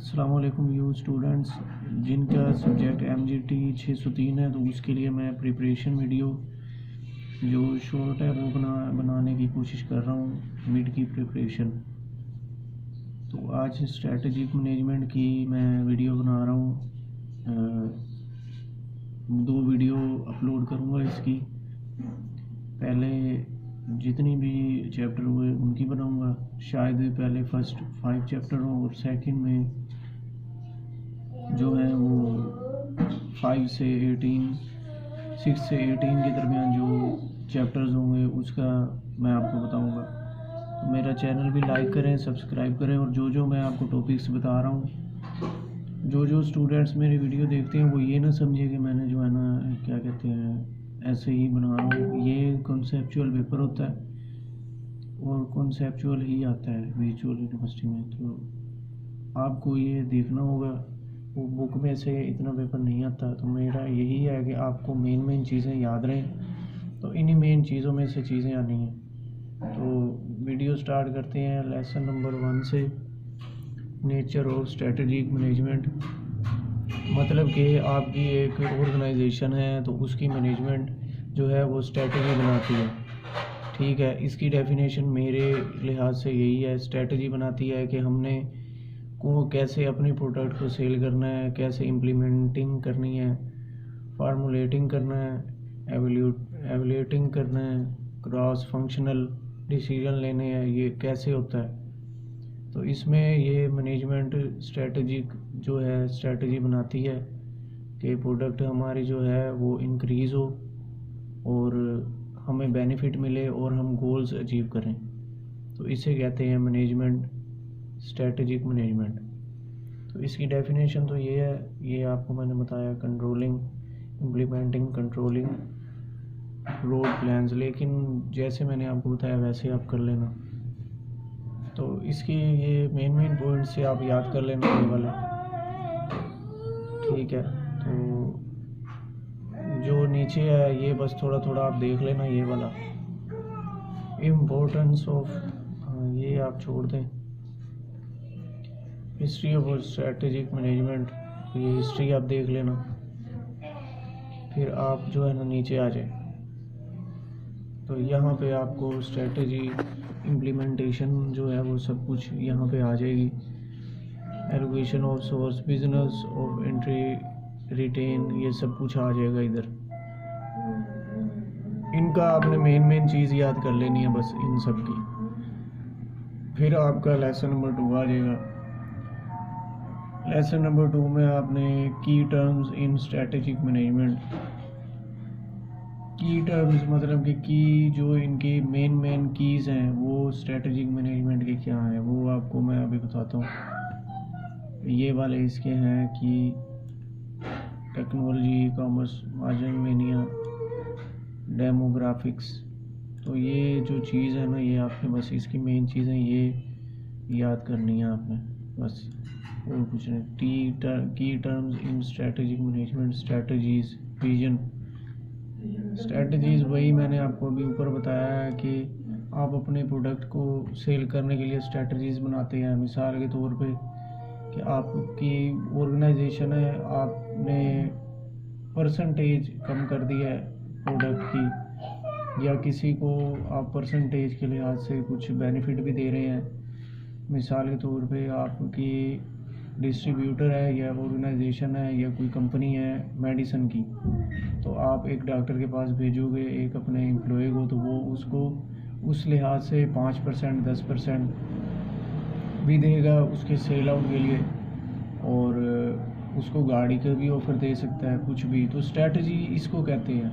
अस्सलाम वालेकुम you students जिनका सब्जेक्ट MGT 603 है, तो उसके लिए मैं प्रिपरेशन वीडियो जो शॉर्ट है वो बनाने की कोशिश कर रहा हूँ मिड की प्रिपरेशन। तो आज स्ट्रेटजिक मैनेजमेंट की मैं वीडियो बना रहा हूँ। 2 वीडियो अपलोड करूँगा इसकी। पहले जितनी भी चैप्टर हुए उनकी बनाऊँगा, शायद पहले फर्स्ट 5 चैप्टर हो और सेकंड में जो है वो 5 से 18 6 से 18 के दरमियान जो चैप्टर्स होंगे उसका मैं आपको बताऊंगा। तो मेरा चैनल भी लाइक करें, सब्सक्राइब करें, और जो मैं आपको टॉपिक्स बता रहा हूँ, जो स्टूडेंट्स मेरी वीडियो देखते हैं वो ये ना समझे कि मैंने जो है ना क्या कहते हैं ऐसे ही बना रहा हूँ। ये कॉन्सेप्चुअल पेपर होता है और कॉन्सेप्चुअल ही आता है विजुअल यूनिवर्सिटी में, तो आपको ये देखना होगा। वो बुक में से इतना पेपर नहीं आता, तो मेरा यही है कि आपको मेन चीज़ें याद रहें, तो इन्हीं मेन चीज़ों में से चीज़ें आनी हैं। तो वीडियो स्टार्ट करते हैं लेसन नंबर 1 से, नेचर ऑफ स्ट्रेटजिक मैनेजमेंट। मतलब कि आपकी एक ऑर्गेनाइजेशन है तो उसकी मैनेजमेंट जो है वो स्ट्रेटजी बनाती है, ठीक है। इसकी डेफिनेशन मेरे लिहाज से यही है, स्ट्रेटजी बनाती है कि हमने को कैसे अपनी प्रोडक्ट को सेल करना है, कैसे इम्प्लीमेंटिंग करनी है, फार्मूलेटिंग करना है, एवेल्यूटिंग करना है, क्रॉस फंक्शनल डिसीजन लेने हैं, ये कैसे होता है। तो इसमें ये मैनेजमेंट स्ट्रेटजिक जो है स्ट्रेटजी बनाती है कि प्रोडक्ट हमारी जो है वो इंक्रीज़ हो और हमें बेनिफिट मिले और हम गोल्स अचीव करें। तो इसे कहते हैं मैनेजमेंट, स्ट्रेटजिक मैनेजमेंट। तो इसकी डेफिनेशन तो ये है, ये आपको मैंने बताया, controlling, implementing, controlling road plans, लेकिन जैसे मैंने आपको बताया वैसे आप कर लेना। तो इसकी ये मेन पॉइंट से आप याद कर लेना ये वाले, ठीक है। तो जो नीचे है ये बस थोड़ा थोड़ा आप देख लेना, ये वाला इम्पोर्टेंस ऑफ, ये आप छोड़ दें। हिस्ट्री ऑफ स्ट्रेटजिक मैनेजमेंट, ये हिस्ट्री आप देख लेना, फिर आप जो है ना नीचे आ जाए। तो यहाँ पे आपको स्ट्रेटजी इम्प्लीमेंटेशन जो है वो सब कुछ यहाँ पे आ जाएगी। Allocation of source, business of entry, retain, ये सब कुछ आ जाएगा इधर। इनका आपने मेन चीज़ याद कर लेनी है बस इन सब की। फिर आपका लेसन नंबर 2 आ जाएगा। लेसन नंबर 2 में आपने की टर्म्स इन स्ट्रेटजिक मैनेजमेंट। की टर्म्स मतलब कि की जो इनकी मेन कीज़ हैं वो स्ट्रेटजिक मैनेजमेंट के क्या हैं, वो आपको मैं अभी बताता हूँ। ये वाले इसके हैं कि technology, commerce, margin mania, demographics. तो ये जो चीज़ है ना, ये आपने बस इसकी मेन चीज़ें ये याद करनी है आपने बस, और कुछ नहीं। की terms in strategic management, strategies, vision. Strategies वही मैंने आपको अभी ऊपर बताया है कि आप अपने प्रोडक्ट को सेल करने के लिए स्ट्रेटजीज बनाते हैं। मिसाल के तौर पे कि आपकी ऑर्गेनाइजेशन है, आपने परसेंटेज कम कर दी है प्रोडक्ट की, या किसी को आप परसेंटेज के लिहाज से कुछ बेनिफिट भी दे रहे हैं। मिसाल के तौर पे आपकी डिस्ट्रीब्यूटर है या ऑर्गेनाइजेशन है या कोई कंपनी है मेडिसिन की, तो आप एक डॉक्टर के पास भेजोगे एक अपने एम्प्लॉय को, तो वो उसको उस लिहाज से 5% 10% भी देगा उसके सेल आउट के लिए, और उसको गाड़ी का भी ऑफ़र दे सकता है, कुछ भी। तो स्ट्रेटजी इसको कहते हैं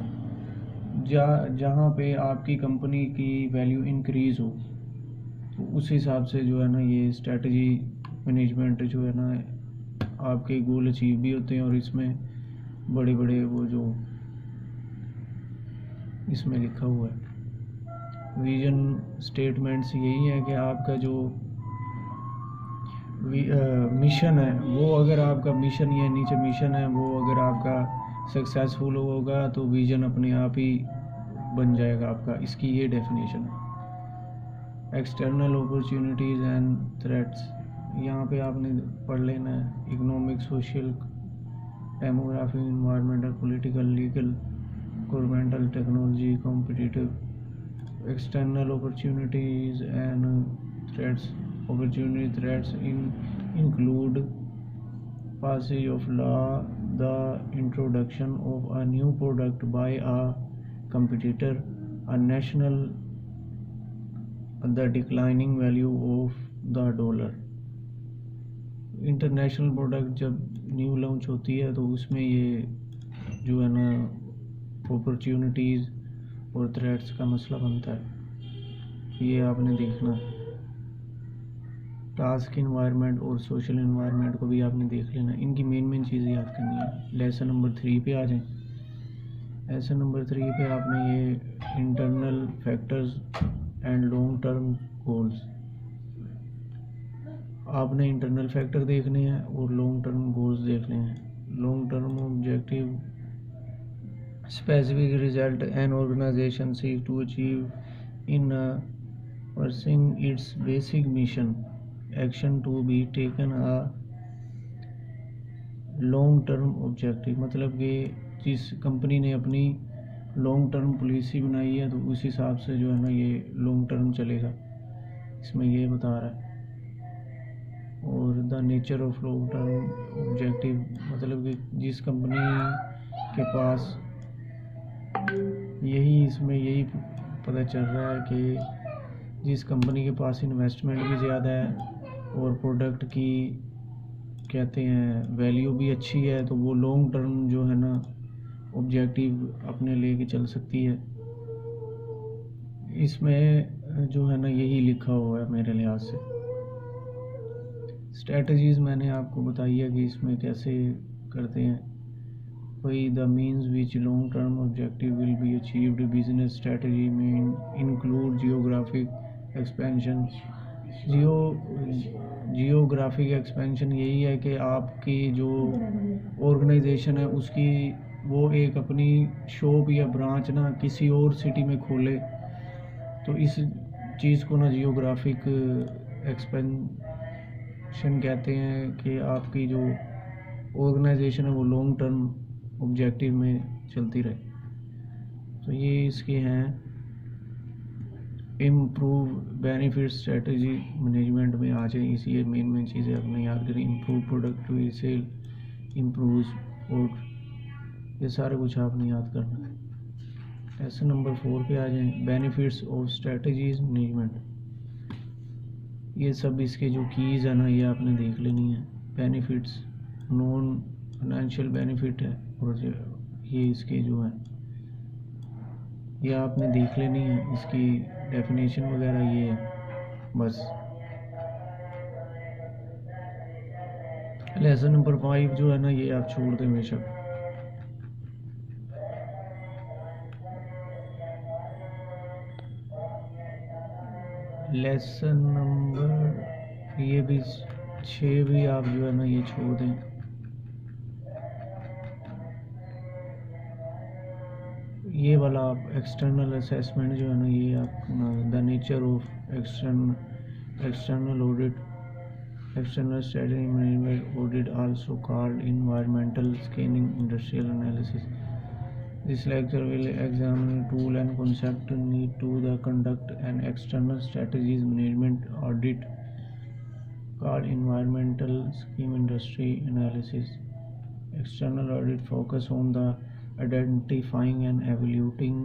जहाँ पे आपकी कंपनी की वैल्यू इंक्रीज़ हो, तो उस हिसाब से जो है ना ये स्ट्रेटजी मैनेजमेंट जो है ना, आपके गोल अचीव भी होते हैं। और इसमें बड़े बड़े वो जो इसमें लिखा हुआ है विजन स्टेटमेंट्स, यही है कि आपका जो मिशन है वो, अगर आपका मिशन, ये नीचे मिशन है, वो अगर आपका सक्सेसफुल होगा तो विजन अपने आप ही बन जाएगा आपका। इसकी ये डेफिनेशन है। एक्सटर्नल अपॉर्चुनिटीज़ एंड थ्रेट्स, यहाँ पे आपने पढ़ लेना है economic, social, demography, environmental, political, legal, governmental, technology, competitive, external opportunities and threats. Opportunity threats include passage of law, the introduction of a new product by a competitor, a national, the declining value of the dollar. International product जब new launch होती है तो उसमें ये जो है ना opportunities और थ्रेट्स का मसला बनता है, ये आपने देखना है। टास्क इन्वायरमेंट और सोशल इन्वायरमेंट को भी आपने देख लेना, इनकी मेन चीज़ें याद करनी है। लेसन नंबर 3 पे आ जाएं। लेसन नंबर 3 पे आपने ये internal factors and long term goals, आपने इंटरनल फैक्टर देखने हैं और लॉन्ग टर्म गोल्स देखने हैं। Long term objective, specific result an organization seeks to achieve in pursuing its basic mission. Action to be taken a long term objective, मतलब कि जिस company ने अपनी लॉन्ग टर्म पॉलिसी बनाई है तो उस हिसाब से जो है ना ये लॉन्ग टर्म चलेगा, इसमें ये बता रहा है। और the nature of long term objective, मतलब कि जिस कंपनी के पास यही पता चल रहा है कि जिस कंपनी के पास इन्वेस्टमेंट भी ज़्यादा है और प्रोडक्ट की कहते हैं वैल्यू भी अच्छी है, तो वो लॉन्ग टर्म जो है ना ऑब्जेक्टिव अपने लेके चल सकती है। इसमें जो है ना यही लिखा हुआ है मेरे लिहाज से। स्ट्रेटजीज़ मैंने आपको बताई है कि इसमें कैसे करते हैं। भाई the means which long term objective will be achieved, business strategy में include geographic expansion. Geographic expansion यही है कि आपकी जो ऑर्गेनाइजेशन है उसकी वो एक अपनी शॉप या ब्रांच ना किसी और सिटी में खोले, तो इस चीज़ को ना जियोग्राफिक एक्सपेंशन कहते हैं कि आपकी जो ऑर्गेनाइजेशन है वो लॉन्ग टर्म ऑब्जेक्टिव में चलती रहे। तो ये इसके हैं। इम्प्रूव बेनिफिट स्ट्रेटजी मैनेजमेंट में आ जाए, इसी मेन चीज़ें अपने याद करें। Improve productivity, sale, improve support, ये सारे कुछ आपने याद करना है। लेसन नंबर 4 पे आ जाएं। बेनिफिट्स ऑफ स्ट्रेटजीज मैनेजमेंट, ये सब इसके जो कीज़ है ना ये आपने देख लेनी है। बेनिफिट्स, नॉन फाइनेंशियल बेनिफिट है और ये इसके जो है ये आपने देख लेनी है, इसकी डेफिनेशन वगैरह ये है बस। लेसन नंबर 5 जो है ना ये आप छोड़ दें बेशक। लेसन नंबर ये भी 6 भी आप जो है ना ये छोड़ दें। ये वाला आप एक्सटर्नल असेसमेंट जो है ना ये आप the nature of external audit, external strategy management audit, also called environmental scanning, industrial analysis. This lecture will examine tool and concept need to the conduct an external strategies management audit called environmental scheme industry analysis. External audit focus on the identifying and evaluating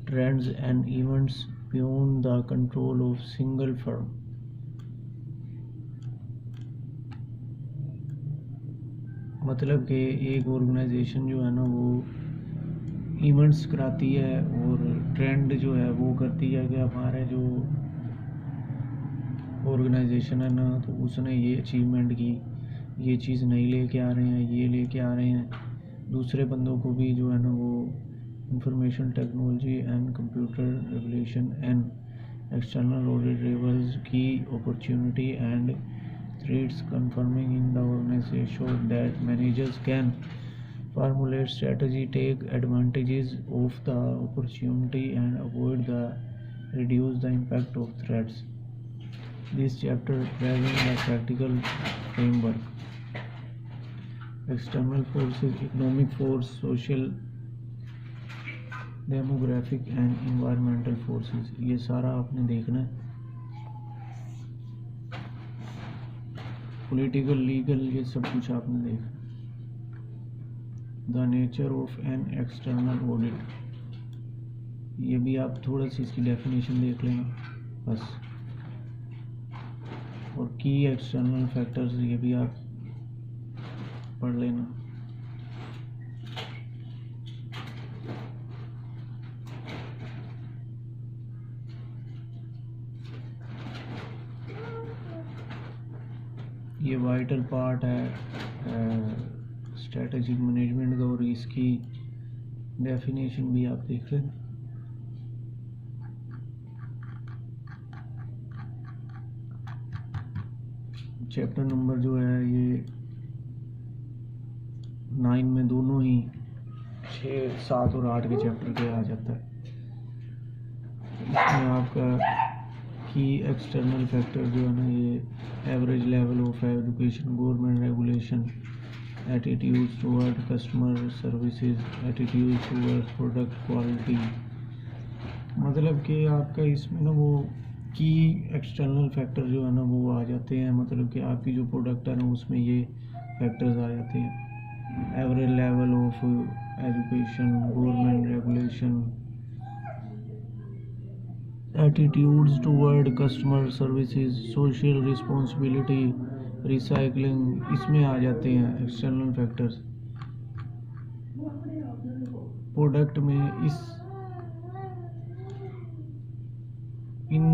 trends and events beyond the control of single firm. मतलब कि एक organisation जो है ना वो events कराती है और ट्रेंड जो है वो करती है कि हमारे जो ऑर्गेनाइजेशन है ना तो उसने ये अचीवमेंट की, ये चीज़ नहीं लेके आ रहे हैं, ये लेके आ रहे हैं, दूसरे बंदों को भी जो है ना वो information technology and computer revolution and external audit reverse की opportunity and threats confirming in the organization that managers can formulate strategy, take advantages of the opportunity and avoid the reduce the impact of threats. This chapter present the practical framework, external forces, economic force, social, demographic and environmental forces, ये सारा आपने देखना है। Political, legal, ये सब कुछ आपने देखना। The nature of an external audit, ये भी आप थोड़ा सी इसकी डेफिनेशन देख लेना बस। और की एक्सटर्नल फैक्टर्स, ये भी आप पढ़ लेना। ये वाइटल पार्ट है स्ट्रेटेजिक मैनेजमेंट का, और इसकी डेफिनेशन भी आप देख लेना। चैप्टर नंबर जो है ये 9 में दोनों ही 6, 7 और 8 के चैप्टर के आ जाता है। इसमें आपका की एक्सटर्नल फैक्टर जो है ना, ये average level of education, government regulation, attitudes toward customer services, attitudes toward product quality, मतलब कि आपका इसमें ना वो की एक्सटर्नल फैक्टर जो है ना वो आ जाते हैं, मतलब कि आपकी जो प्रोडक्ट है ना उसमें ये फैक्टर्स आ जाते हैं। Average level of education, government regulation, attitudes toward customer services, social responsibility, recycling, इसमें आ जाते हैं एक्सटर्नल फैक्टर्स। प्रोडक्ट में इन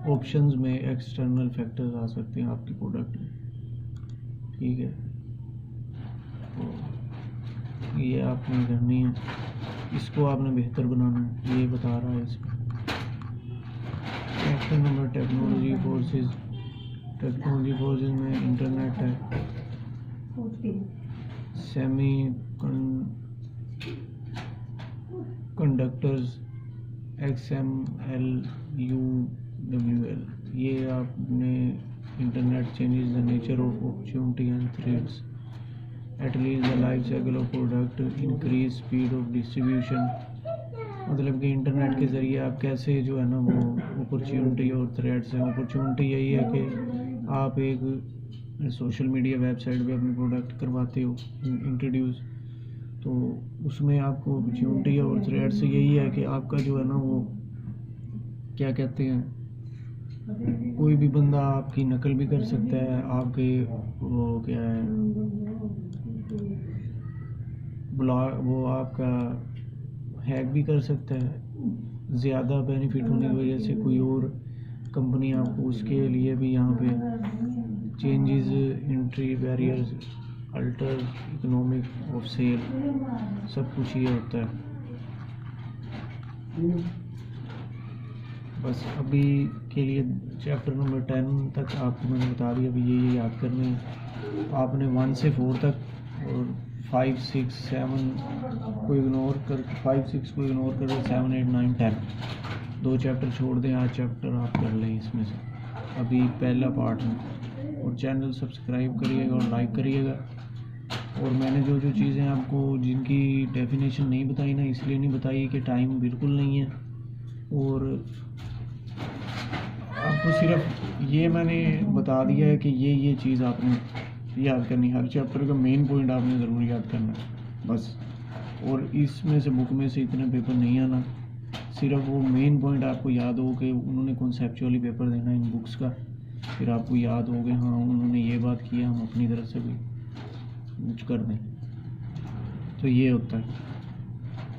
ऑप्शंस में एक्सटर्नल फैक्टर्स आ सकते हैं आपकी प्रोडक्ट में, ठीक है। तो ये आपने करनी है, इसको आपने बेहतर बनाना है, ये बता रहा है इसमें। Chapter number technology forces, technology forces में इंटरनेट है, सेमी कंडक्टर्स, XML, UWL, ये आपने internet changes the nature of opportunity and threads, at least the life cycle of product, increase speed of distribution, मतलब कि इंटरनेट के ज़रिए आप कैसे जो है ना वो अपॉर्चुनिटी और थ्रेड्स हैं। अपॉर्चुनिटी यही है कि आप एक सोशल मीडिया वेबसाइट पे अपने प्रोडक्ट करवाते हो इंट्रोड्यूस, तो उसमें आपको अपॉर्चुनिटी और थ्रेड्स यही है कि आपका जो है ना वो क्या कहते हैं, कोई भी बंदा आपकी नकल भी कर सकता है, आपके वो क्या है वो आपका हैक भी कर सकता है। ज़्यादा बेनिफिट होने की वजह से कोई और कंपनी आपको, उसके लिए भी यहाँ पे changes, entry barriers, alter economic of sale, सब कुछ ये होता है। बस अभी के लिए चैप्टर नंबर 10 तक आपको मैंने बता दिया, अभी ये याद करने हैं आपने 1 से 4 तक, और 5, 6, 7 को इग्नोर कर 5, 6 को इग्नोर कर 7, 8, 9, 10 2 चैप्टर छोड़ दें, 8 चैप्टर आप कर लें इसमें से अभी पहला पार्ट में। और चैनल सब्सक्राइब करिएगा और लाइक करिएगा। और मैंने जो जो चीज़ें आपको जिनकी डेफिनेशन नहीं बताई ना, इसलिए नहीं बताई कि टाइम बिल्कुल नहीं है, और आपको सिर्फ ये मैंने बता दिया है कि ये चीज़ आपने याद करनी, हर चैप्टर का मेन पॉइंट आपने ज़रूर याद करना है बस। और इसमें से बुक में से इतने पेपर नहीं आना, सिर्फ वो मेन पॉइंट आपको याद हो कि उन्होंने कॉन्सेप्चुअली पेपर देना है इन बुक्स का, फिर आपको याद हो कि हाँ उन्होंने ये बात किया, हम अपनी तरफ से भी कुछ कर दें, तो ये होता है।